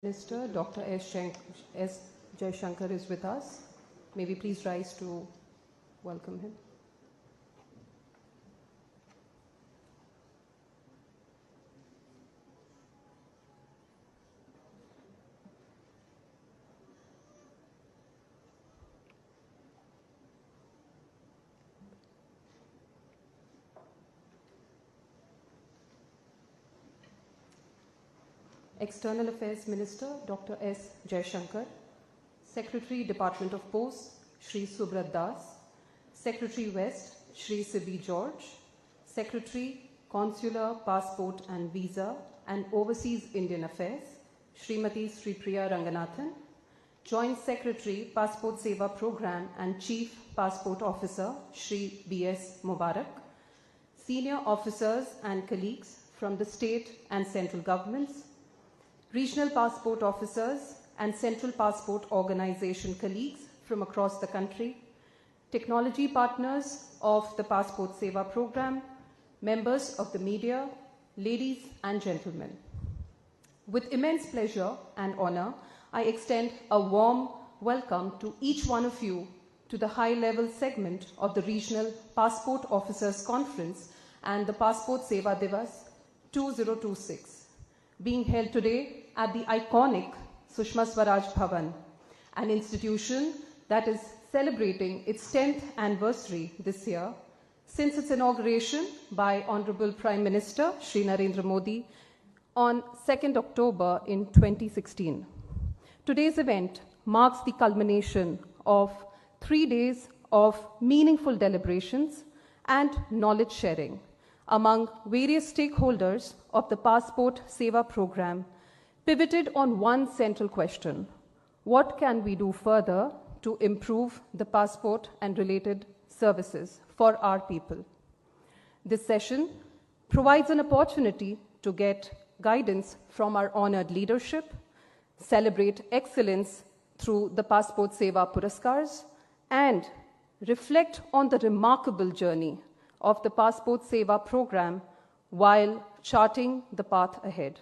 Minister Dr. S. Jaishankar is with us. May we please rise to welcome him. External Affairs Minister Dr. S. Jaishankar, Secretary Department of Posts Shri Subrat Das, Secretary West Shri Sibi George, Secretary Consular, Passport and Visa and Overseas Indian Affairs Srimati Sri Priya Ranganathan, Joint Secretary Passport Seva Program and Chief Passport Officer Shri B.S. Mubarak, Senior Officers and colleagues from the state and central governments, Regional Passport Officers and Central Passport Organization colleagues from across the country, technology partners of the Passport Seva program, members of the media, ladies and gentlemen. With immense pleasure and honor, I extend a warm welcome to each one of you to the high-level segment of the Regional Passport Officers Conference and the Passport Seva Divas 2026, being held today at the iconic Sushma Swaraj Bhavan, an institution that is celebrating its 10th anniversary this year since its inauguration by Honorable Prime Minister Shri Narendra Modi on 2nd October in 2016. Today's event marks the culmination of 3 days of meaningful deliberations and knowledge sharing among various stakeholders of the Passport Seva program, pivoted on one central question: what can we do further to improve the passport and related services for our people? This session provides an opportunity to get guidance from our honored leadership, celebrate excellence through the Passport Seva Puraskars, and reflect on the remarkable journey of the Passport Seva program while charting the path ahead.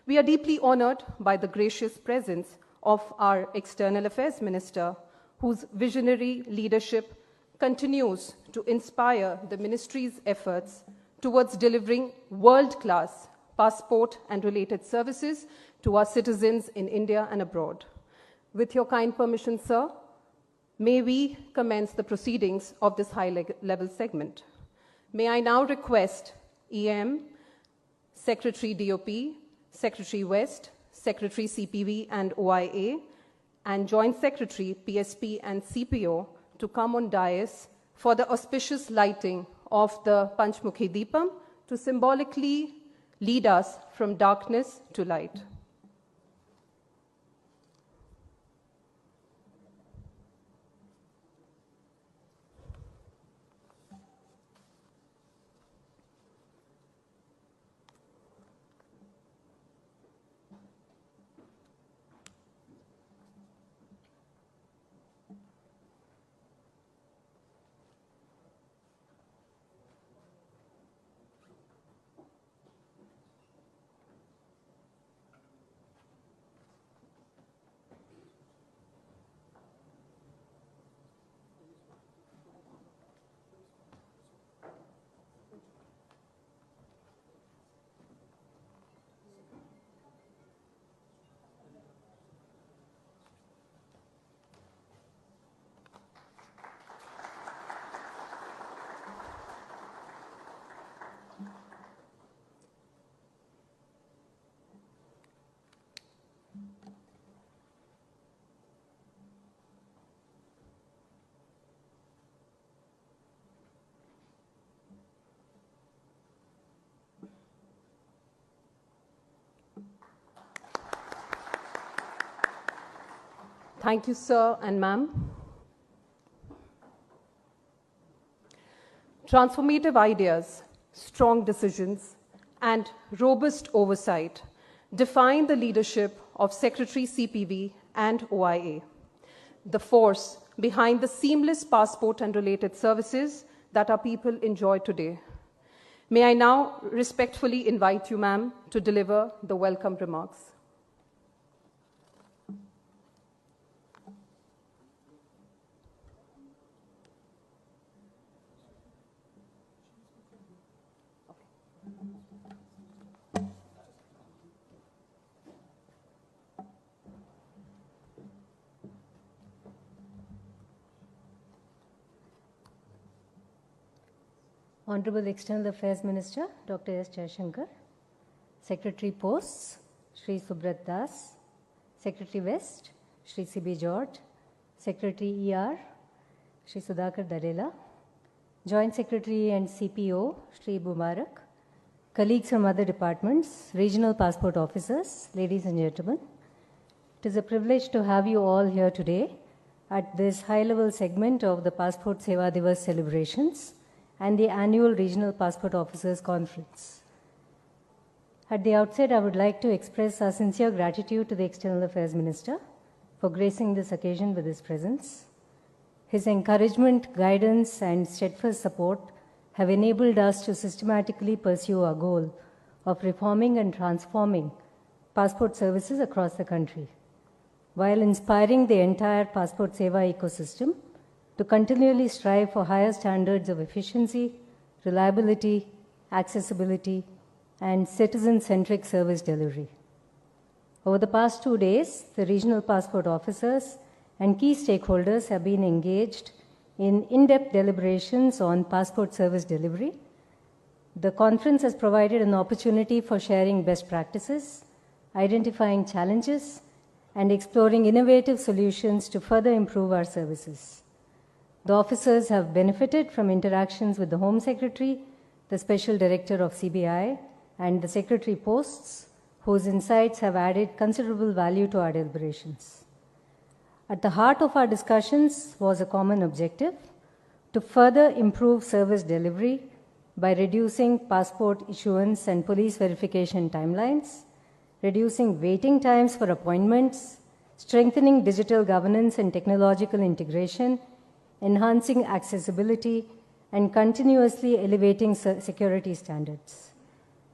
We are deeply honored by the gracious presence of our External Affairs Minister, whose visionary leadership continues to inspire the ministry's efforts towards delivering world-class passport and related services to our citizens in India and abroad. With your kind permission, sir, may we commence the proceedings of this high-level segment. May I now request EM, Secretary DOP, Secretary West, Secretary CPV and OIA, and Joint Secretary PSP and CPO to come on dais for the auspicious lighting of the Panchmukhi Deepam to symbolically lead us from darkness to light. Thank you, sir and ma'am. Transformative ideas, strong decisions, and robust oversight define the leadership of Secretary CPV and OIA, the force behind the seamless passport and related services that our people enjoy today. May I now respectfully invite you, ma'am, to deliver the welcome remarks. Honorable External Affairs Minister, Dr. S. Jaishankar, Secretary Posts, Shri Subrat Das, Secretary West, Shri C.B. George, Secretary ER, Shri Sudhakar Darela, Joint Secretary and CPO, Shri Mubarak, colleagues from other departments, regional passport officers, ladies and gentlemen. It is a privilege to have you all here today at this high-level segment of the Passport Seva Divas celebrations and the annual Regional Passport Officers Conference. At the outset, I would like to express our sincere gratitude to the External Affairs Minister for gracing this occasion with his presence. His encouragement, guidance, and steadfast support have enabled us to systematically pursue our goal of reforming and transforming passport services across the country, while inspiring the entire Passport Seva ecosystem to continually strive for higher standards of efficiency, reliability, accessibility, and citizen-centric service delivery. Over the past 2 days, the regional passport officers and key stakeholders have been engaged in in-depth deliberations on passport service delivery. The conference has provided an opportunity for sharing best practices, identifying challenges, and exploring innovative solutions to further improve our services. The officers have benefited from interactions with the Home Secretary, the Special Director of CBI, and the Secretary Posts, whose insights have added considerable value to our deliberations. At the heart of our discussions was a common objective: to further improve service delivery by reducing passport issuance and police verification timelines, reducing waiting times for appointments, strengthening digital governance and technological integration, enhancing accessibility, and continuously elevating security standards.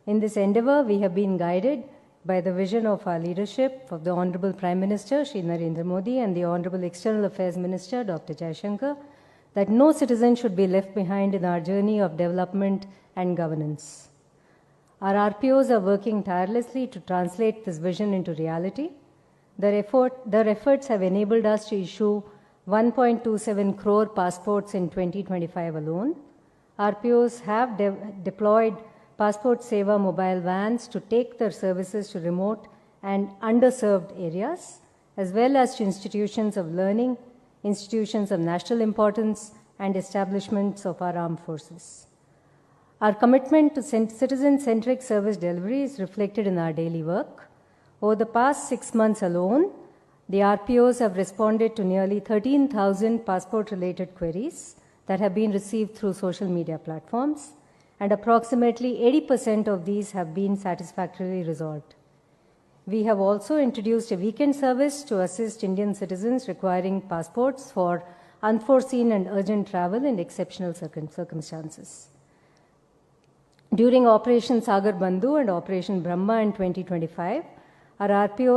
In this endeavor, we have been guided by the vision of our leadership, of the Honorable Prime Minister, Shri Narendra Modi, and the Honorable External Affairs Minister, Dr. Jaishankar, that no citizen should be left behind in our journey of development and governance. Our RPOs are working tirelessly to translate this vision into reality. Their efforts have enabled us to issue 1.27 crore passports in 2025 alone. RPOs have deployed Passport Seva mobile vans to take their services to remote and underserved areas, as well as to institutions of learning, institutions of national importance, and establishments of our armed forces. Our commitment to citizen-centric service delivery is reflected in our daily work. Over the past 6 months alone, the RPOs have responded to nearly 13,000 passport-related queries that have been received through social media platforms, and approximately 80% of these have been satisfactorily resolved. We have also introduced a weekend service to assist Indian citizens requiring passports for unforeseen and urgent travel in exceptional circumstances. During Operation Sagar Bandhu and Operation Brahma in 2025,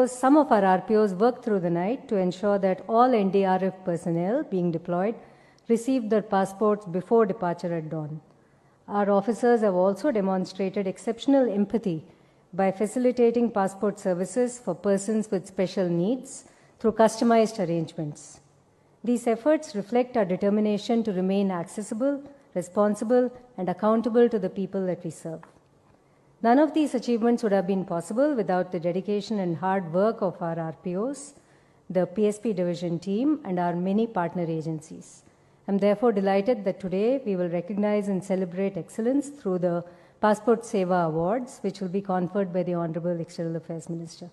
some of our RPOs worked through the night to ensure that all NDRF personnel being deployed received their passports before departure at dawn. Our officers have also demonstrated exceptional empathy by facilitating passport services for persons with special needs through customized arrangements. These efforts reflect our determination to remain accessible, responsible, and accountable to the people that we serve. None of these achievements would have been possible without the dedication and hard work of our RPOs, the PSP division team, and our many partner agencies. I'm therefore delighted that today we will recognize and celebrate excellence through the Passport Seva Awards, which will be conferred by the Honorable External Affairs Minister.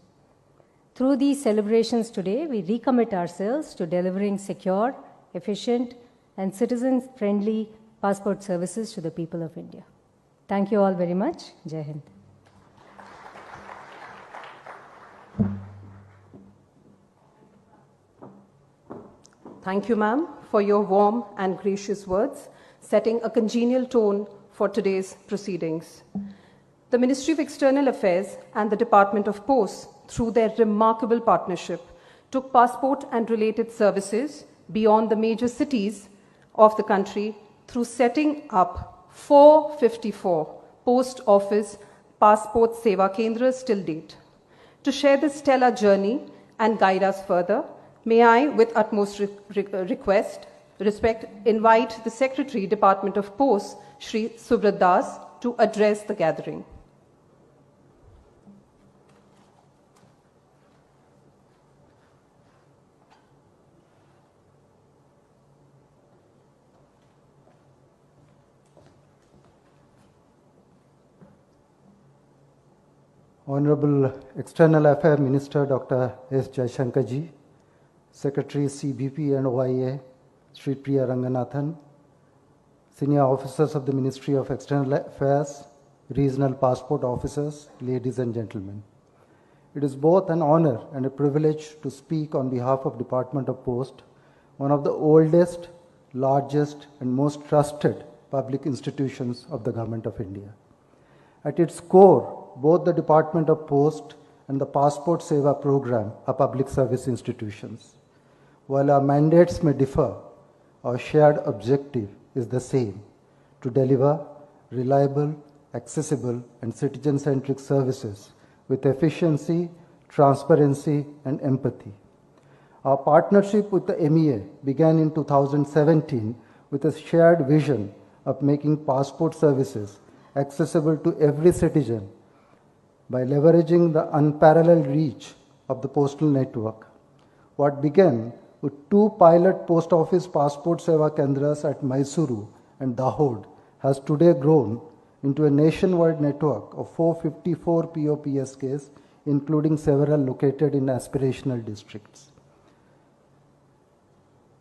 Through these celebrations today, we recommit ourselves to delivering secure, efficient, and citizen-friendly passport services to the people of India. Thank you all very much. Jai Hind. Thank you, ma'am, for your warm and gracious words, setting a congenial tone for today's proceedings. The Ministry of External Affairs and the Department of Posts, through their remarkable partnership, took passport and related services beyond the major cities of the country through setting up 454 post office passport seva kendras till date. To share this stellar journey and guide us further, may I, with utmost respect, invite the Secretary, Department of Posts, Shri Subrat Das, to address the gathering. Honorable External Affairs Minister Dr. S. Jaishankar ji, Secretary CBP and OIA, Sri Priya Ranganathan, senior officers of the Ministry of External Affairs, regional passport officers, ladies and gentlemen. It is both an honor and a privilege to speak on behalf of Department of Post, one of the oldest, largest and most trusted public institutions of the Government of India. At its core, both the Department of Post and the Passport Seva program are public service institutions. While our mandates may differ, our shared objective is the same: to deliver reliable, accessible, and citizen-centric services with efficiency, transparency, and empathy. Our partnership with the MEA began in 2017 with a shared vision of making passport services accessible to every citizen by leveraging the unparalleled reach of the postal network. What began with 2 pilot post office passport seva kendras at Mysuru and Dahod has today grown into a nationwide network of 454 POPSKs, including several located in aspirational districts.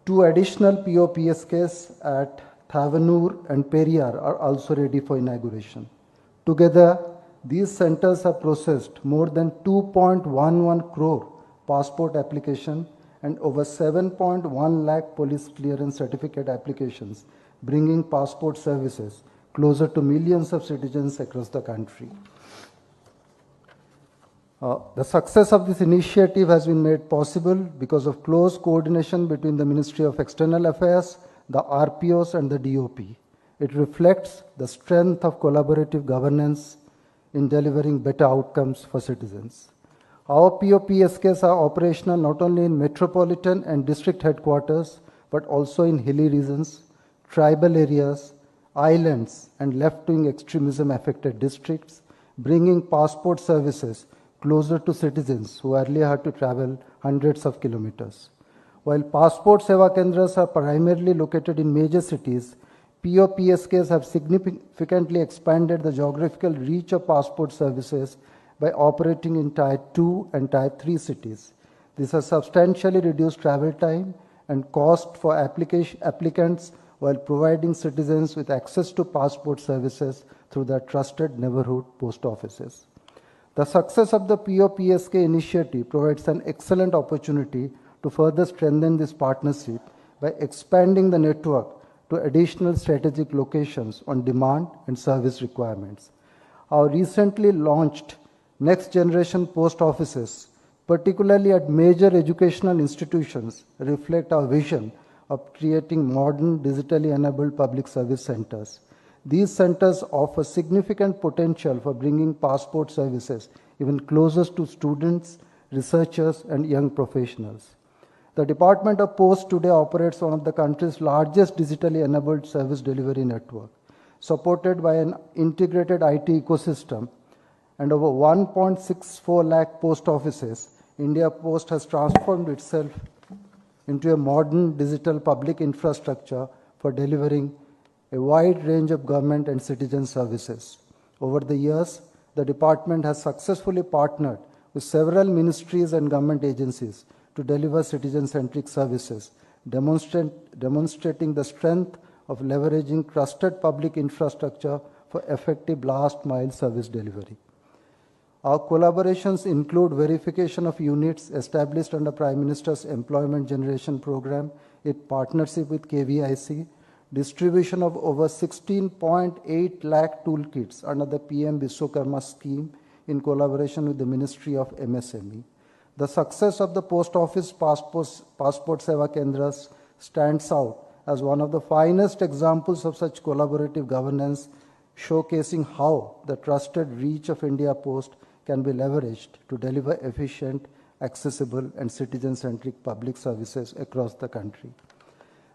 2 additional POPSKs at Thavanur and Periyar are also ready for inauguration. Together, these centers have processed more than 2.11 crore passport application and over 7.1 lakh police clearance certificate applications, bringing passport services closer to millions of citizens across the country. The success of this initiative has been made possible because of close coordination between the Ministry of External Affairs, the RPOs and the DOP. It reflects the strength of collaborative governance in delivering better outcomes for citizens. Our POPSKs are operational not only in metropolitan and district headquarters, but also in hilly regions, tribal areas, islands, and left-wing extremism affected districts, bringing passport services closer to citizens who earlier had to travel hundreds of kilometers. While passport seva kendras are primarily located in major cities, POPSKs have significantly expanded the geographical reach of passport services by operating in Tier 2 and Tier 3 cities. This has substantially reduced travel time and cost for applicants while providing citizens with access to passport services through their trusted neighborhood post offices. The success of the POPSK initiative provides an excellent opportunity to further strengthen this partnership by expanding the network to additional strategic locations on demand and service requirements. Our recently launched next generation post offices, particularly at major educational institutions, reflect our vision of creating modern, digitally enabled public service centers. These centers offer significant potential for bringing passport services even closer to students, researchers, and young professionals. The Department of Post today operates one of the country's largest digitally enabled service delivery network. Supported by an integrated IT ecosystem and over 1.64 lakh post offices, India Post has transformed itself into a modern digital public infrastructure for delivering a wide range of government and citizen services. Over the years, the department has successfully partnered with several ministries and government agencies to deliver citizen-centric services, demonstrating the strength of leveraging trusted public infrastructure for effective last-mile service delivery. Our collaborations include verification of units established under Prime Minister's Employment Generation Program in partnership with KVIC, distribution of over 16.8 lakh toolkits under the PM Vishwakarma scheme in collaboration with the Ministry of MSME. The success of the post office passport seva kendras stands out as one of the finest examples of such collaborative governance, showcasing how the trusted reach of India Post can be leveraged to deliver efficient, accessible, and citizen-centric public services across the country.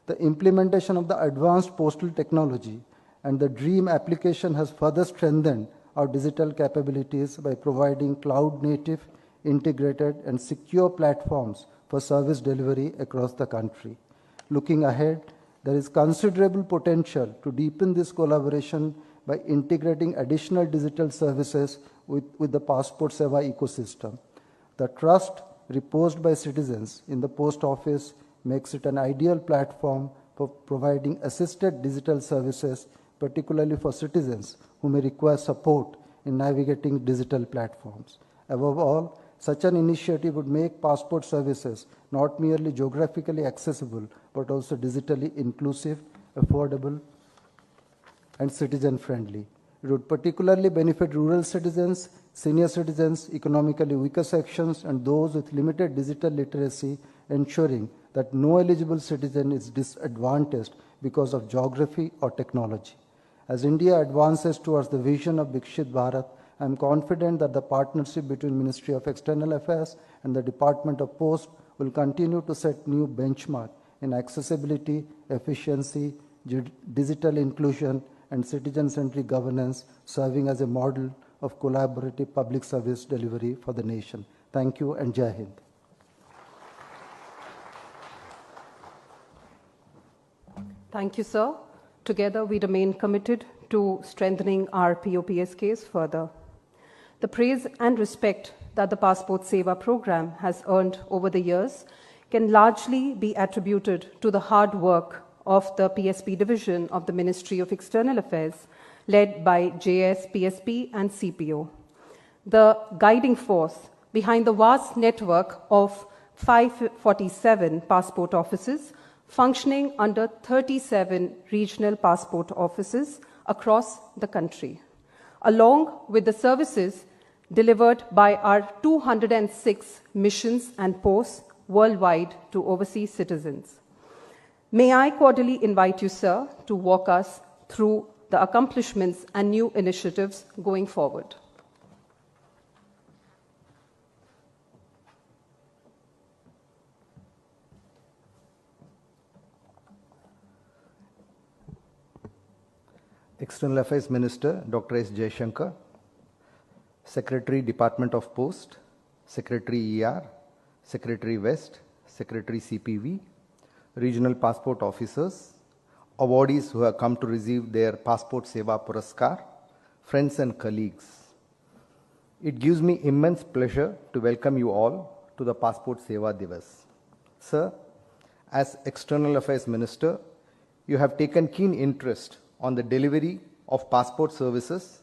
The implementation of the advanced postal technology and the DREAM application has further strengthened our digital capabilities by providing cloud-native, integrated, and secure platforms for service delivery across the country. Looking ahead, there is considerable potential to deepen this collaboration by integrating additional digital services with the Passport Seva ecosystem. The trust reposed by citizens in the post office makes it an ideal platform for providing assisted digital services, particularly for citizens who may require support in navigating digital platforms. Above all, such an initiative would make passport services not merely geographically accessible, but also digitally inclusive, affordable, and citizen-friendly. It would particularly benefit rural citizens, senior citizens, economically weaker sections, and those with limited digital literacy, ensuring that no eligible citizen is disadvantaged because of geography or technology. As India advances towards the vision of Vikshit Bharat, I am confident that the partnership between Ministry of External Affairs and the Department of Post will continue to set new benchmark in accessibility, efficiency, digital inclusion, and citizen-centric governance, serving as a model of collaborative public service delivery for the nation. Thank you and Jai Hind. Thank you, sir. Together, we remain committed to strengthening our POPSKs further. The praise and respect that the Passport Seva program has earned over the years can largely be attributed to the hard work of the PSP division of the Ministry of External Affairs, led by JS, PSP, and CPO. The guiding force behind the vast network of 547 passport offices functioning under 37 regional passport offices across the country, along with the services delivered by our 206 missions and posts worldwide to overseas citizens. May I cordially invite you, sir, to walk us through the accomplishments and new initiatives going forward. External Affairs Minister Dr. S. Jaishankar, Secretary Department of Post, Secretary ER, Secretary West, Secretary CPV, Regional Passport Officers, awardees who have come to receive their Passport Seva Puraskar, friends and colleagues. It gives me immense pleasure to welcome you all to the Passport Seva Divas. Sir, as External Affairs Minister, you have taken keen interest on the delivery of passport services